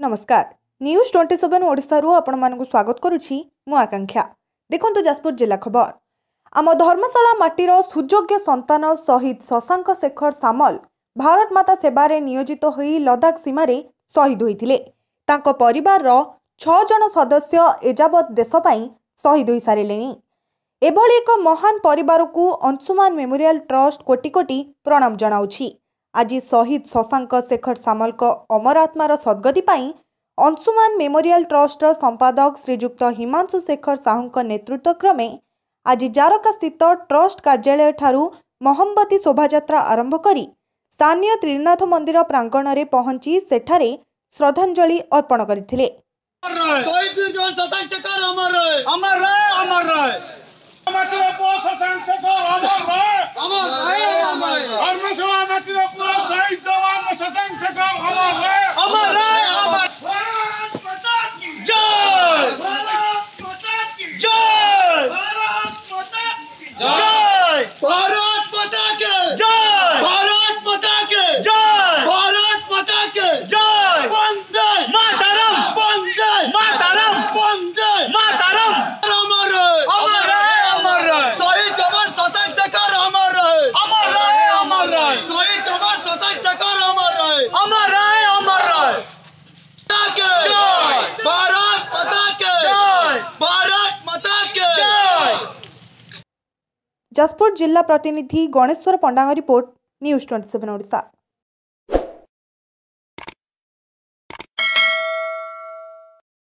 नमस्कार न्यूज 27 ओडिशा रु आपण मानकु स्वागत करुछि मु आकांक्षा। देखंतु जाजपुर जिला खबर। आम धर्मशाला माटीर सुयोग्य संतान शहीद शशांक शेखर सामल भारत माता सेवारे नियोजित होई लदाख सीमारे शहीद होइथिले। तांको परिवार रो 6 जन सदस्य एजावत देश पई शहीद होई सारिलेनी। एभली एक महान परिवार को अंशुमान मेमोरियल ट्रस्ट कोटि कोटि प्रणाम जनाउछि। आज शहीद शशांक शेखर सामल को अमर आत्मार सद्गति पाई अंशुमान मेमोरियल ट्रस्ट संपादक श्रीजुक्त हिमांशु शेखर साहू नेतृत्व क्रमे आज जारका स्थित ट्रस्ट कार्यालय ठारू मोहम्मती शोभायात्रा आरंभ करी स्थानीय त्रिनाथ मंदिर प्रांगण में पहुंची सेठारे श्रद्धांजलि अर्पण करथिले। जाजपुर जिला प्रतिनिधि गणेश्वर पंडांग रिपोर्ट न्यूज 27 ओडिशा।